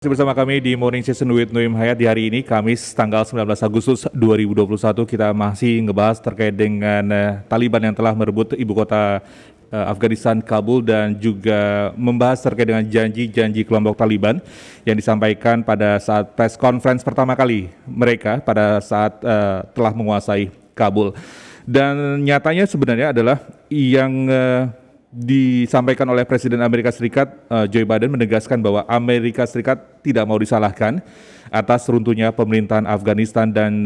Masih bersama kami di Morning Session with Nuim Hayat di hari ini, Kamis tanggal 19 Agustus 2021. Kita masih ngebahas terkait dengan Taliban yang telah merebut ibu kota Afghanistan, Kabul, dan juga membahas terkait dengan janji-janji kelompok Taliban yang disampaikan pada saat press conference pertama kali mereka pada saat telah menguasai Kabul. Dan nyatanya sebenarnya adalah yang disampaikan oleh Presiden Amerika Serikat Joe Biden menegaskan bahwa Amerika Serikat tidak mau disalahkan atas runtuhnya pemerintahan Afghanistan, dan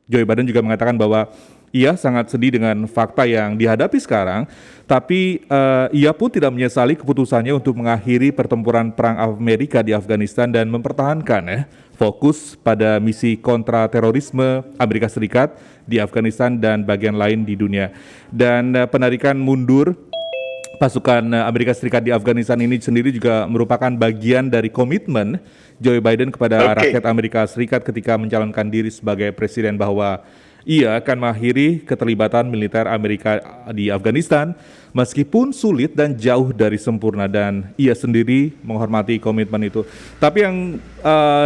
Joe Biden juga mengatakan bahwa ia sangat sedih dengan fakta yang dihadapi sekarang, tapi ia pun tidak menyesali keputusannya untuk mengakhiri pertempuran perang Amerika di Afghanistan dan mempertahankan fokus pada misi kontra terorisme Amerika Serikat di Afghanistan dan bagian lain di dunia. Dan penarikan mundur pasukan Amerika Serikat di Afghanistan ini sendiri juga merupakan bagian dari komitmen Joe Biden kepada rakyat Amerika Serikat ketika mencalonkan diri sebagai presiden, bahwa ia akan mengakhiri keterlibatan militer Amerika di Afghanistan meskipun sulit dan jauh dari sempurna, dan ia sendiri menghormati komitmen itu. Tapi yang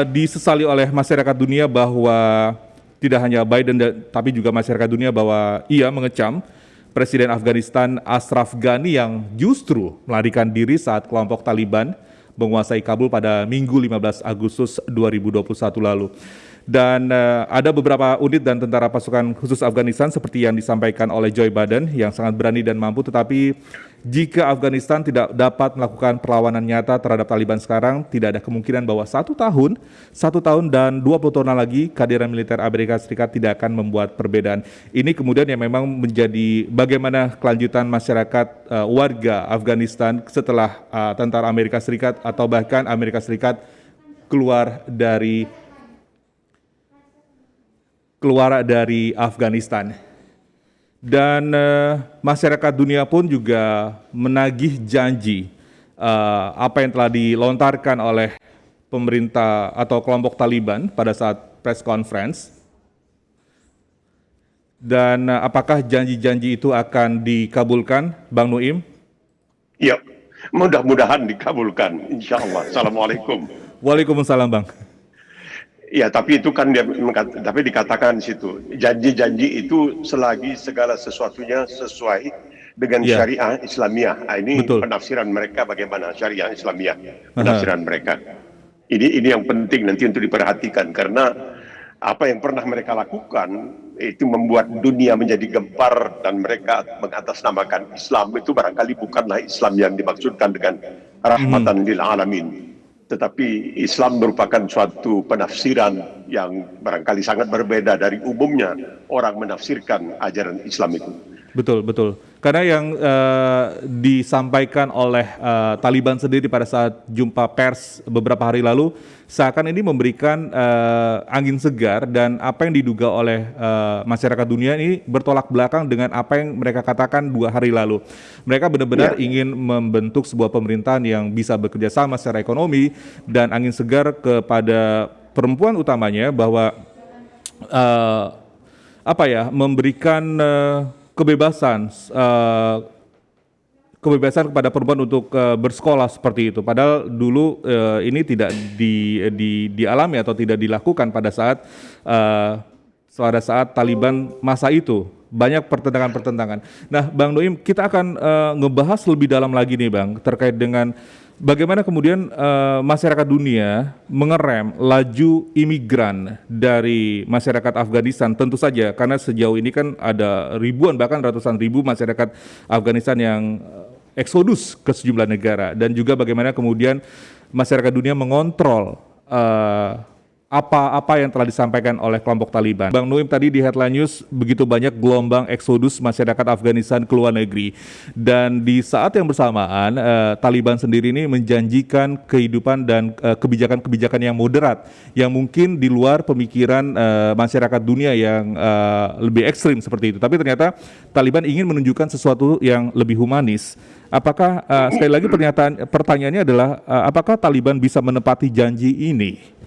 disesali oleh masyarakat dunia bahwa tidak hanya Biden tapi juga masyarakat dunia bahwa ia mengecam Presiden Afghanistan Ashraf Ghani yang justru melarikan diri saat kelompok Taliban menguasai Kabul pada Minggu 15 Agustus 2021 lalu. Dan ada beberapa unit dan tentara pasukan khusus Afghanistan seperti yang disampaikan oleh Joe Biden yang sangat berani dan mampu, tetapi jika Afghanistan tidak dapat melakukan perlawanan nyata terhadap Taliban sekarang, tidak ada kemungkinan bahwa satu tahun dan 20 tahun lagi kehadiran militer Amerika Serikat tidak akan membuat perbedaan. Ini kemudian yang memang menjadi bagaimana kelanjutan masyarakat warga Afghanistan setelah tentara Amerika Serikat atau bahkan Amerika Serikat keluar dari Afghanistan. Dan masyarakat dunia pun juga menagih janji apa yang telah dilontarkan oleh pemerintah atau kelompok Taliban pada saat press conference. Dan apakah janji-janji itu akan dikabulkan, Bang Nuim? Ya, mudah-mudahan dikabulkan, insya Allah. Assalamualaikum. Waalaikumsalam, Bang. Ya, tapi itu kan tapi dikatakan di situ, janji-janji itu selagi segala sesuatunya sesuai dengan syariah Islamiyah. Ini betul. Penafsiran mereka bagaimana syariah Islamiyah, penafsiran mereka. Ini yang penting nanti untuk diperhatikan, karena apa yang pernah mereka lakukan itu membuat dunia menjadi gempar, dan mereka mengatasnamakan Islam itu barangkali bukanlah Islam yang dimaksudkan dengan rahmatan lil alamin. Tetapi Islam merupakan suatu penafsiran yang barangkali sangat berbeda dari umumnya orang menafsirkan ajaran Islam itu. Betul, betul. Karena yang disampaikan oleh Taliban sendiri pada saat jumpa pers beberapa hari lalu seakan ini memberikan angin segar, dan apa yang diduga oleh masyarakat dunia ini bertolak belakang dengan apa yang mereka katakan 2 hari lalu. Mereka benar-benar ingin membentuk sebuah pemerintahan yang bisa bekerja sama secara ekonomi, dan angin segar kepada perempuan utamanya bahwa memberikan kebebasan kepada perempuan untuk bersekolah seperti itu. Padahal dulu ini tidak dialami atau tidak dilakukan pada saat Taliban masa itu. Banyak pertentangan-pertentangan. Nah, Bang Nuim, kita akan ngebahas lebih dalam lagi nih, Bang, terkait dengan bagaimana kemudian masyarakat dunia mengerem laju imigran dari masyarakat Afghanistan. Tentu saja karena sejauh ini kan ada ribuan bahkan ratusan ribu masyarakat Afghanistan yang eksodus ke sejumlah negara, dan juga bagaimana kemudian masyarakat dunia mengontrol apa yang telah disampaikan oleh kelompok Taliban. Bang Nuim, tadi di Headline News begitu banyak gelombang eksodus masyarakat Afghanistan ke luar negeri, dan di saat yang bersamaan Taliban sendiri ini menjanjikan kehidupan dan kebijakan-kebijakan yang moderat yang mungkin di luar pemikiran masyarakat dunia yang lebih ekstrim seperti itu. Tapi ternyata Taliban ingin menunjukkan sesuatu yang lebih humanis. Apakah sekali lagi pertanyaannya adalah apakah Taliban bisa menepati janji ini?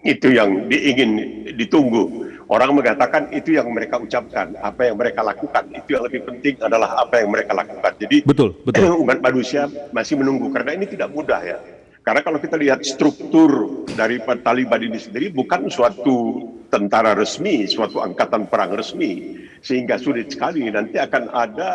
Itu yang ingin ditunggu. Orang mengatakan itu yang mereka ucapkan, apa yang mereka lakukan itu yang lebih penting adalah apa yang mereka lakukan. Jadi betul. Umat manusia masih menunggu, karena ini tidak mudah ya. Karena kalau kita lihat struktur dari Taliban ini sendiri bukan suatu tentara resmi, suatu angkatan perang resmi, sehingga sulit sekali nanti akan ada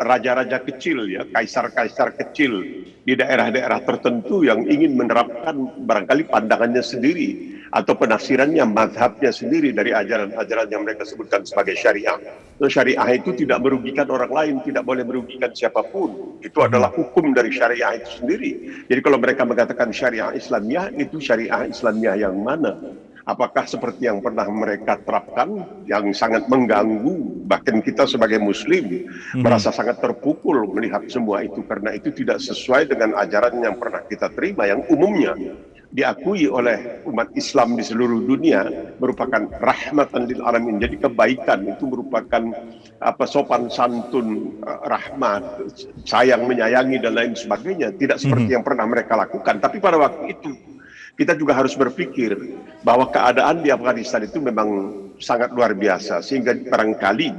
raja-raja kecil, ya, kaisar-kaisar kecil di daerah-daerah tertentu yang ingin menerapkan barangkali pandangannya sendiri atau penafsirannya, mazhabnya sendiri dari ajaran-ajaran yang mereka sebutkan sebagai syariah. Syariah itu tidak merugikan orang lain, tidak boleh merugikan siapapun. Itu adalah hukum dari syariah itu sendiri. Jadi kalau mereka mengatakan syariah Islamiyah, itu syariah Islamiyah yang mana? Apakah seperti yang pernah mereka terapkan yang sangat mengganggu, bahkan kita sebagai muslim merasa sangat terpukul melihat semua itu, karena itu tidak sesuai dengan ajaran yang pernah kita terima, yang umumnya diakui oleh umat Islam di seluruh dunia merupakan rahmatan lil alamin. Jadi kebaikan itu merupakan sopan santun, rahmat, sayang menyayangi dan lain sebagainya, tidak seperti yang pernah mereka lakukan. Tapi pada waktu itu kita juga harus berpikir bahwa keadaan di Afghanistan itu memang sangat luar biasa, sehingga barangkali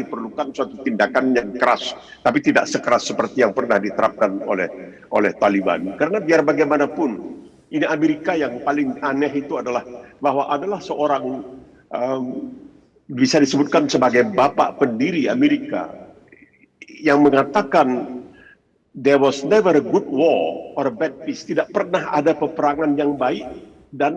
diperlukan suatu tindakan yang keras, tapi tidak sekeras seperti yang pernah diterapkan oleh Taliban. Karena biar bagaimanapun, ini Amerika yang paling aneh itu adalah bahwa adalah seorang bisa disebutkan sebagai bapak pendiri Amerika yang mengatakan there was never a good war or a bad peace. Tidak pernah ada peperangan yang baik dan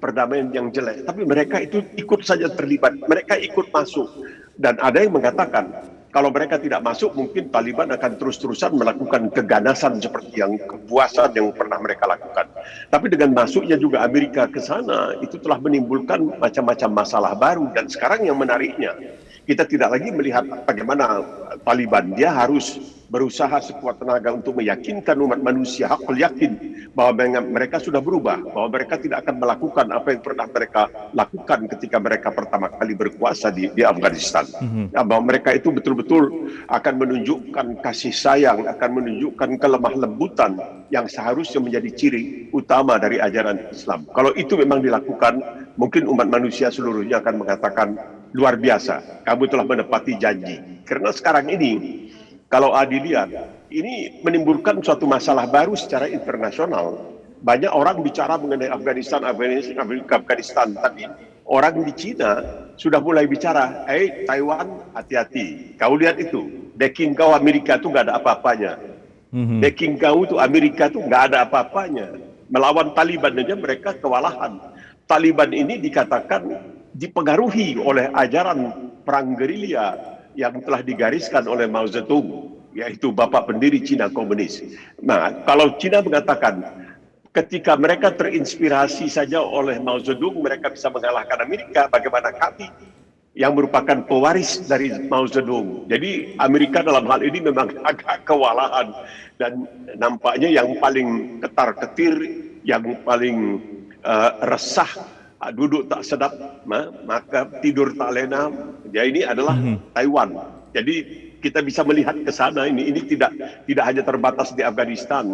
perdamaian yang jelek. Tapi mereka itu ikut saja terlibat. Mereka ikut masuk. Dan ada yang mengatakan, kalau mereka tidak masuk, mungkin Taliban akan terus-terusan melakukan keganasan seperti yang kepuasan yang pernah mereka lakukan. Tapi dengan masuknya juga Amerika ke sana, itu telah menimbulkan macam-macam masalah baru. Dan sekarang yang menariknya, kita tidak lagi melihat bagaimana Taliban, dia harus berusaha sekuat tenaga untuk meyakinkan umat manusia, hakul yakin bahwa mereka sudah berubah, bahwa mereka tidak akan melakukan apa yang pernah mereka lakukan ketika mereka pertama kali berkuasa di Afghanistan. Bahwa mereka itu betul-betul akan menunjukkan kasih sayang, akan menunjukkan kelemah lembutan yang seharusnya menjadi ciri utama dari ajaran Islam. Kalau itu memang dilakukan, mungkin umat manusia seluruhnya akan mengatakan, luar biasa, kamu telah menepati janji. Karena sekarang ini, kalau dilihat, ini menimbulkan suatu masalah baru secara internasional. Banyak orang bicara mengenai Afghanistan, tapi orang di Cina sudah mulai bicara, Taiwan, hati-hati. Kau lihat itu, backing kau Amerika itu nggak ada apa-apanya. Backing kau itu Amerika itu nggak ada apa-apanya. Melawan Taliban aja mereka kewalahan. Taliban ini dikatakan dipengaruhi oleh ajaran perang gerilya yang telah digariskan oleh Mao Zedong, yaitu bapak pendiri Cina komunis. Nah, kalau Cina mengatakan ketika mereka terinspirasi saja oleh Mao Zedong, mereka bisa mengalahkan Amerika, bagaimana kami yang merupakan pewaris dari Mao Zedong? Jadi Amerika dalam hal ini memang agak kewalahan, dan nampaknya yang paling ketar-ketir, yang paling resah, duduk tak sedap, maka tidur tak lena. Ya, ini adalah Taiwan. Jadi kita bisa melihat ke sana. Ini tidak hanya terbatas di Afghanistan,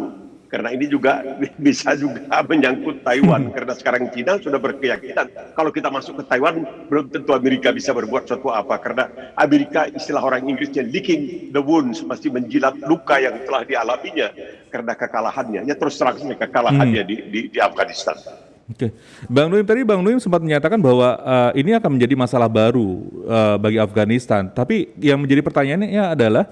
karena ini juga bisa juga menyangkut Taiwan. Karena sekarang Cina sudah berkeyakinan kalau kita masuk ke Taiwan, belum tentu Amerika bisa berbuat sesuatu apa. Karena Amerika, istilah orang Inggrisnya, licking the wounds, masih menjilat luka yang telah dialaminya karena kekalahannya. Ya, terus terang saja kekalahannya di Afghanistan. Oke, Bang Nuim sempat menyatakan bahwa ini akan menjadi masalah baru bagi Afghanistan. Tapi yang menjadi pertanyaannya adalah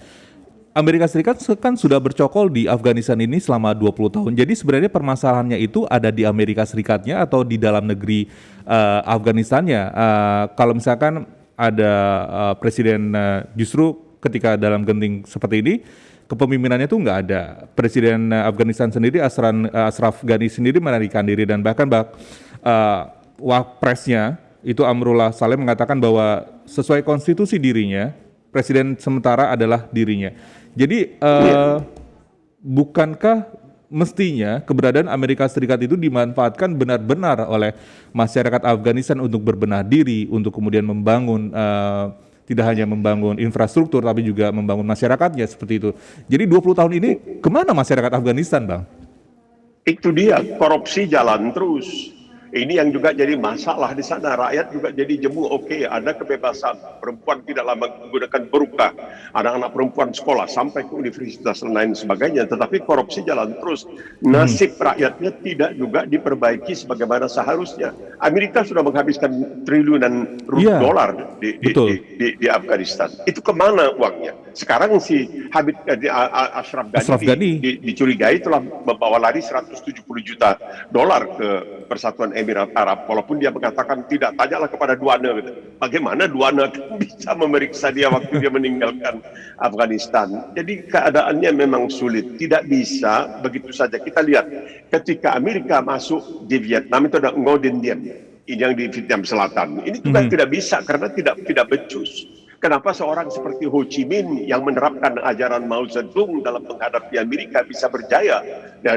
Amerika Serikat kan sudah bercokol di Afghanistan ini selama 20 tahun. Jadi sebenarnya permasalahannya itu ada di Amerika Serikatnya atau di dalam negeri Afghanistannya? Kalau misalkan ada presiden justru ketika dalam genting seperti ini, kepemimpinannya itu nggak ada. Presiden Afghanistan sendiri, Ashraf Ghani sendiri melarikan diri, dan bahkan wapresnya itu Amrullah Saleh mengatakan bahwa sesuai konstitusi dirinya, presiden sementara adalah dirinya. Jadi bukankah mestinya keberadaan Amerika Serikat itu dimanfaatkan benar-benar oleh masyarakat Afghanistan untuk berbenah diri, untuk kemudian membangun tidak hanya membangun infrastruktur, tapi juga membangun masyarakatnya seperti itu. Jadi 20 tahun ini kemana masyarakat Afghanistan, Bang? Itu dia, korupsi jalan terus. Ini yang juga jadi masalah di sana. Rakyat juga jadi jemu. Oke, ada kebebasan. Perempuan tidak lama menggunakan burqa. Anak-anak perempuan sekolah sampai ke universitas dan lain sebagainya. Tetapi korupsi jalan terus. Nasib rakyatnya tidak juga diperbaiki sebagaimana seharusnya. Amerika sudah menghabiskan triliunan dolar di Afghanistan. Itu kemana uangnya? Sekarang si Ashraf Ghani dicurigai telah membawa lari 170 juta dolar ke Persatuan Emirat Arab, walaupun dia mengatakan tidak, tanyalah kepada Duana. Bagaimana Duana bisa memeriksa dia waktu dia meninggalkan Afghanistan? Jadi keadaannya memang sulit, tidak bisa begitu saja. Kita lihat ketika Amerika masuk di Vietnam itu ada Ngo Dinh Diem, yang di Vietnam Selatan. Ini juga tidak bisa karena tidak becus. Kenapa seorang seperti Ho Chi Minh yang menerapkan ajaran Mao Zedong dalam menghadapi Amerika bisa berjaya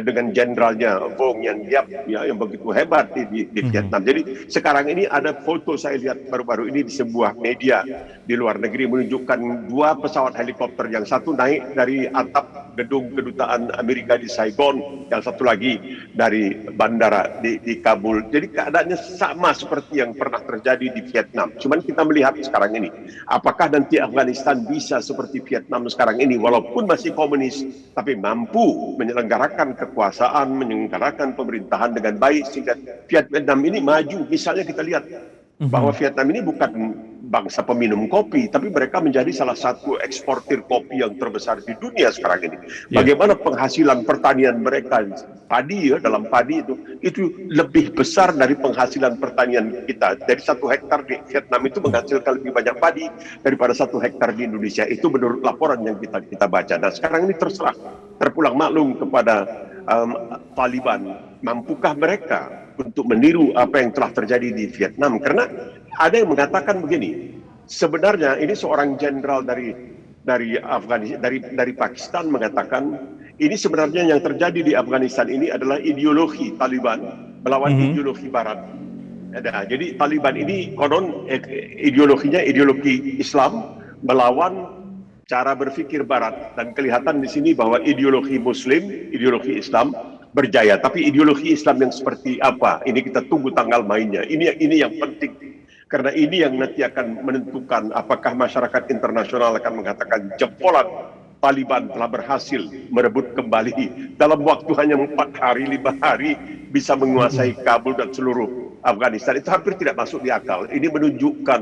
dengan jenderalnya Vong Nguyen Giap yang begitu hebat di Vietnam. Jadi sekarang ini ada foto saya lihat baru-baru ini di sebuah media di luar negeri menunjukkan 2 pesawat helikopter, yang satu naik dari atap gedung kedutaan Amerika di Saigon, yang satu lagi dari bandara di Kabul. Jadi keadaannya sama seperti yang pernah terjadi di Vietnam. Cuman kita melihat sekarang ini, apakah nanti Afghanistan bisa seperti Vietnam sekarang ini, walaupun masih komunis, tapi mampu menyelenggarakan kekuasaan, menyelenggarakan pemerintahan dengan baik sehingga Vietnam ini maju. Misalnya kita lihat bahwa Vietnam ini bukan bangsa peminum kopi, tapi mereka menjadi salah satu eksportir kopi yang terbesar di dunia sekarang ini. Bagaimana penghasilan pertanian mereka, padi dalam padi itu lebih besar dari penghasilan pertanian kita. Dari 1 hektar di Vietnam itu menghasilkan lebih banyak padi daripada 1 hektar di Indonesia. Itu menurut laporan yang kita baca. Nah sekarang ini terpulang maklum kepada Taliban. Mampukah mereka untuk meniru apa yang telah terjadi di Vietnam? Karena ada yang mengatakan begini, sebenarnya ini seorang jenderal dari Afghanistan, dari Pakistan mengatakan ini sebenarnya yang terjadi di Afghanistan ini adalah ideologi Taliban melawan ideologi Barat. Jadi Taliban ini konon ideologinya ideologi Islam melawan cara berpikir Barat, dan kelihatan di sini bahwa ideologi Muslim, ideologi Islam berjaya. Tapi ideologi Islam yang seperti apa? Ini kita tunggu tanggal mainnya. Ini yang penting. Karena ini yang nanti akan menentukan apakah masyarakat internasional akan mengatakan jempolan Taliban telah berhasil merebut kembali dalam waktu hanya 4 hari, 5 hari bisa menguasai Kabul dan seluruh Afghanistan. Itu hampir tidak masuk di akal. Ini menunjukkan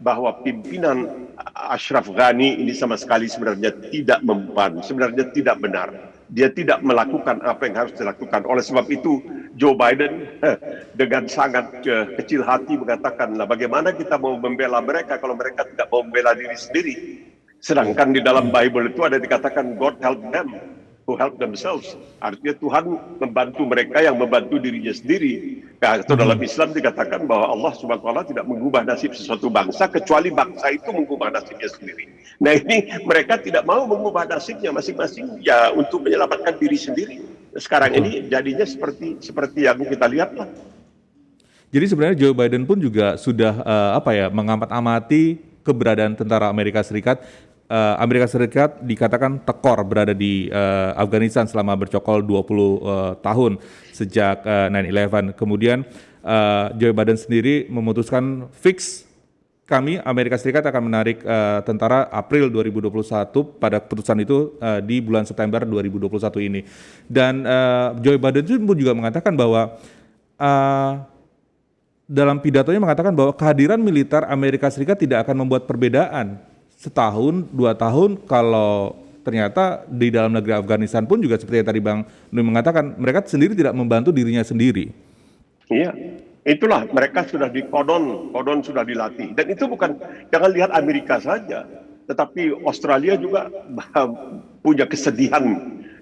bahwa pimpinan Ashraf Ghani ini sama sekali sebenarnya tidak mempan, sebenarnya tidak benar. Dia tidak melakukan apa yang harus dilakukan. Oleh sebab itu Joe Biden dengan sangat kecil hati mengatakan, bagaimana kita mau membela mereka kalau mereka tidak mau membela diri sendiri. Sedangkan di dalam Bible itu ada dikatakan God help them who help themselves. Artinya Tuhan membantu mereka yang membantu dirinya sendiri. Atau dalam Islam dikatakan bahwa Allah Subhanahu wa taala tidak mengubah nasib sesuatu bangsa kecuali bangsa itu mengubah nasibnya sendiri. Nah ini mereka tidak mau mengubah nasibnya masing-masing ya untuk menyelamatkan diri sendiri. Sekarang ini jadinya seperti yang kita lihat lah. Jadi sebenarnya Joe Biden pun juga sudah mengamati keberadaan tentara Amerika Serikat. Amerika Serikat dikatakan tekor berada di Afghanistan selama bercokol 20 tahun sejak 9/11. Kemudian Joe Biden sendiri memutuskan fix kami Amerika Serikat akan menarik tentara April 2021 pada keputusan itu di bulan September 2021 ini. Dan Joe Biden pun juga mengatakan bahwa dalam pidatonya mengatakan bahwa kehadiran militer Amerika Serikat tidak akan membuat perbedaan setahun, 2 tahun kalau ternyata di dalam negeri Afghanistan pun juga seperti yang tadi Bang Nui mengatakan, mereka sendiri tidak membantu dirinya sendiri. Iya, itulah mereka sudah kodon sudah dilatih. Dan itu bukan, jangan lihat Amerika saja, tetapi Australia juga punya kesedihan,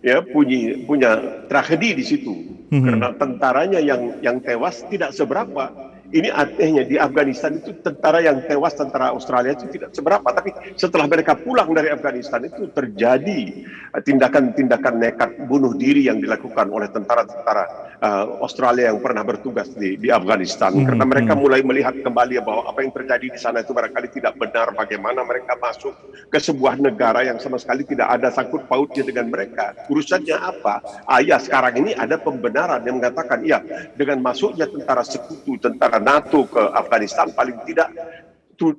ya, punya tragedi di situ. Karena tentaranya yang tewas tidak seberapa. Ini artinya di Afghanistan itu tentara yang tewas, tentara Australia itu tidak seberapa. Tapi setelah mereka pulang dari Afghanistan itu terjadi tindakan-tindakan nekat bunuh diri yang dilakukan oleh tentara-tentara Australia yang pernah bertugas di Afghanistan, karena mereka mulai melihat kembali bahwa apa yang terjadi di sana itu barangkali tidak benar, bagaimana mereka masuk ke sebuah negara yang sama sekali tidak ada sangkut pautnya dengan mereka. Urusannya apa? Ya sekarang ini ada pembenaran yang mengatakan, ya dengan masuknya tentara sekutu, tentara NATO ke Afghanistan, paling tidak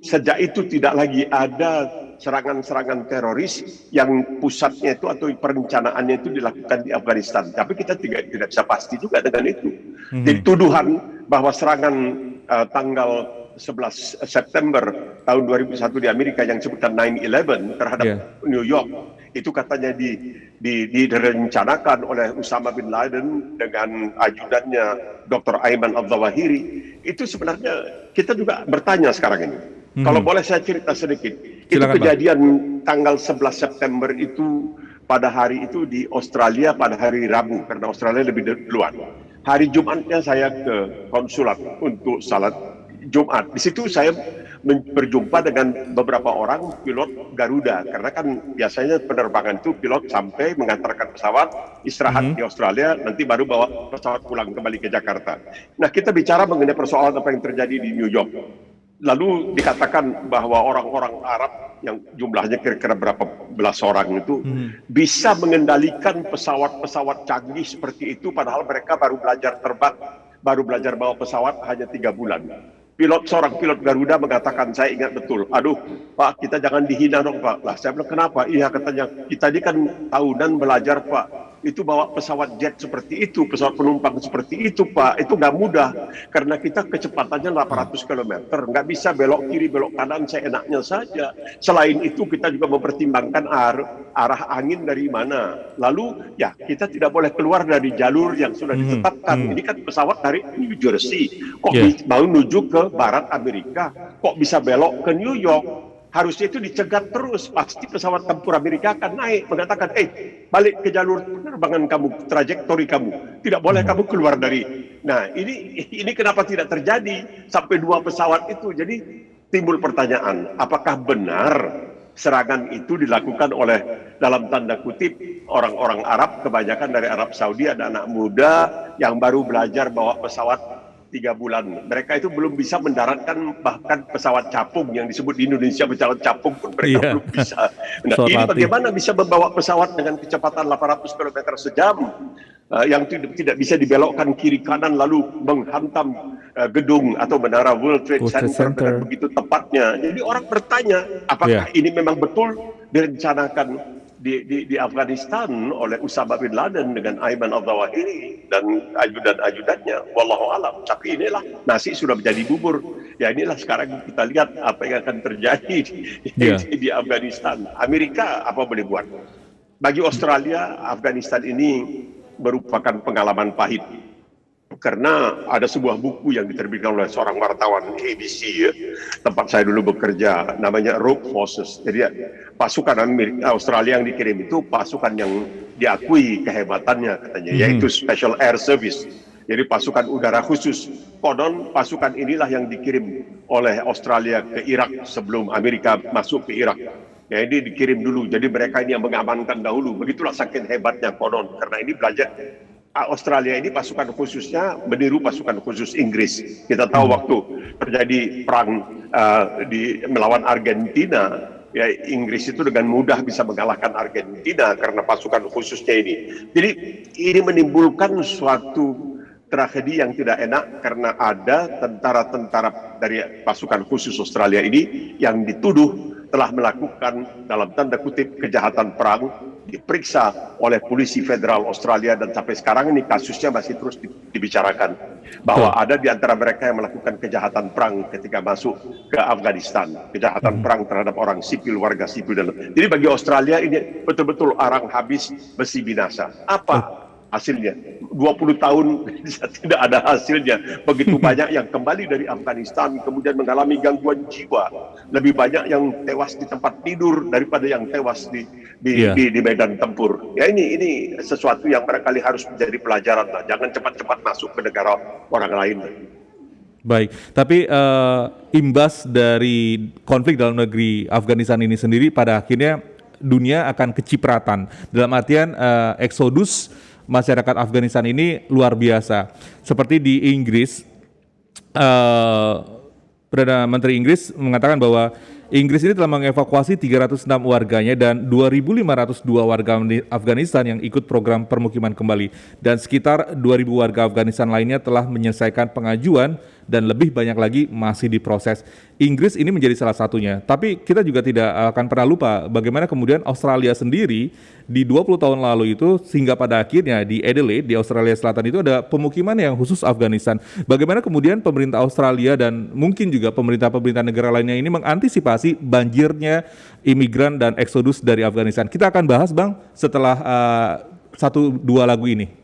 sejak itu tidak lagi ada serangan-serangan teroris yang pusatnya itu atau perencanaannya itu dilakukan di Afghanistan. Tapi kita tidak bisa pasti juga dengan itu. Jadi tuduhan bahwa serangan tanggal 11 September tahun 2001 di Amerika yang disebutkan 9/11 terhadap New York, itu katanya direncanakan oleh Usama bin Laden dengan ajudannya Dr. Ayman al-Zawahiri. Itu sebenarnya kita juga bertanya sekarang ini. Kalau boleh saya cerita sedikit. Silakan, itu kejadian tanggal 11 September itu pada hari itu di Australia pada hari Rabu, karena Australia lebih duluan. Hari Jumatnya saya ke konsulat untuk salat Jumat. Di situ saya berjumpa dengan beberapa orang pilot Garuda, karena kan biasanya penerbangan itu pilot sampai mengantarkan pesawat, istirahat di Australia, nanti baru bawa pesawat pulang kembali ke Jakarta. Nah, kita bicara mengenai persoalan apa yang terjadi di New York. Lalu dikatakan bahwa orang-orang Arab yang jumlahnya kira-kira berapa belas orang itu bisa mengendalikan pesawat-pesawat canggih seperti itu, padahal mereka baru belajar terbang, baru belajar bawa pesawat hanya 3 bulan. Seorang pilot Garuda mengatakan, saya ingat betul, aduh Pak, kita jangan dihina dong Pak. Lah saya bilang, kenapa? Iya, katanya, kita ini kan tahunan belajar Pak. Itu bawa pesawat jet seperti itu, pesawat penumpang seperti itu Pak, itu nggak mudah. Karena kita kecepatannya 800 km, nggak bisa belok kiri, belok kanan seenaknya saja. Selain itu kita juga mempertimbangkan arah angin dari mana. Lalu ya kita tidak boleh keluar dari jalur yang sudah ditetapkan. Ini kan pesawat dari New Jersey, kok mau menuju ke barat Amerika, kok bisa belok ke New York? Harusnya itu dicegat terus, pasti pesawat tempur Amerika akan naik, mengatakan, balik ke jalur penerbangan kamu, trajektori kamu, tidak boleh kamu keluar dari. Nah, ini kenapa tidak terjadi sampai 2 pesawat itu? Jadi timbul pertanyaan, apakah benar serangan itu dilakukan oleh, dalam tanda kutip, orang-orang Arab, kebanyakan dari Arab Saudi, ada anak muda yang baru belajar bawa pesawat 3 bulan. Mereka itu belum bisa mendaratkan bahkan pesawat capung yang disebut di Indonesia pesawat capung pun mereka belum bisa. Nah, ini bagaimana bisa membawa pesawat dengan kecepatan 800 km sejam yang tidak bisa dibelokkan kiri kanan lalu menghantam gedung atau menara World Trade Center dengan begitu tepatnya. Jadi orang bertanya, apakah ini memang betul direncanakan di Afghanistan oleh Usama bin Laden dengan Ayman al-Zawahiri dan ajudan-ajudannya, wallahu alam. Tapi inilah nasi sudah menjadi bubur. Ya inilah sekarang kita lihat apa yang akan terjadi di Afghanistan. Amerika apa boleh buat? Bagi Australia, Afghanistan ini merupakan pengalaman pahit. Karena ada sebuah buku yang diterbitkan oleh seorang wartawan ABC tempat saya dulu bekerja, namanya Rogue Forces. Jadi pasukan Australia yang dikirim itu pasukan yang diakui kehebatannya katanya, yaitu Special Air Service. Jadi pasukan udara khusus. Konon pasukan inilah yang dikirim oleh Australia ke Irak sebelum Amerika masuk ke Irak. Ya, ini dikirim dulu. Jadi mereka ini yang mengamankan dahulu. Begitulah saking hebatnya konon. Karena ini belajar Australia ini pasukan khususnya meniru pasukan khusus Inggris. Kita tahu waktu terjadi perang melawan Argentina, ya Inggris itu dengan mudah bisa mengalahkan Argentina karena pasukan khususnya ini. Jadi ini menimbulkan suatu tragedi yang tidak enak karena ada tentara-tentara dari pasukan khusus Australia ini yang dituduh telah melakukan dalam tanda kutip kejahatan perang, diperiksa oleh polisi federal Australia dan sampai sekarang ini kasusnya masih terus dibicarakan bahwa ada di antara mereka yang melakukan kejahatan perang ketika masuk ke Afghanistan, kejahatan perang terhadap orang sipil, warga sipil. Jadi bagi Australia ini betul-betul arang habis besi binasa. Apa hasilnya? 20 tahun tidak ada hasilnya. Begitu banyak yang kembali dari Afghanistan kemudian mengalami gangguan jiwa. Lebih banyak yang tewas di tempat tidur daripada yang tewas di medan tempur. Ya ini sesuatu yang barangkali harus menjadi pelajaran lah. Jangan cepat-cepat masuk ke negara orang lain. Baik, tapi imbas dari konflik dalam negeri Afghanistan ini sendiri pada akhirnya dunia akan kecipratan. Dalam artian eksodus masyarakat Afghanistan ini luar biasa. Seperti di Inggris, Perdana Menteri Inggris mengatakan bahwa Inggris ini telah mengevakuasi 306 warganya dan 2.502 warga Afghanistan yang ikut program permukiman kembali, dan sekitar 2.000 warga Afghanistan lainnya telah menyelesaikan pengajuan dan lebih banyak lagi masih diproses. Inggris ini menjadi salah satunya. Tapi kita juga tidak akan pernah lupa bagaimana kemudian Australia sendiri di 20 tahun lalu itu, sehingga pada akhirnya di Adelaide di Australia Selatan itu ada pemukiman yang khusus Afghanistan. Bagaimana kemudian pemerintah Australia dan mungkin juga pemerintah-pemerintah negara lainnya ini mengantisipasi banjirnya imigran dan eksodus dari Afghanistan. Kita akan bahas Bang setelah 1-2 lagu ini.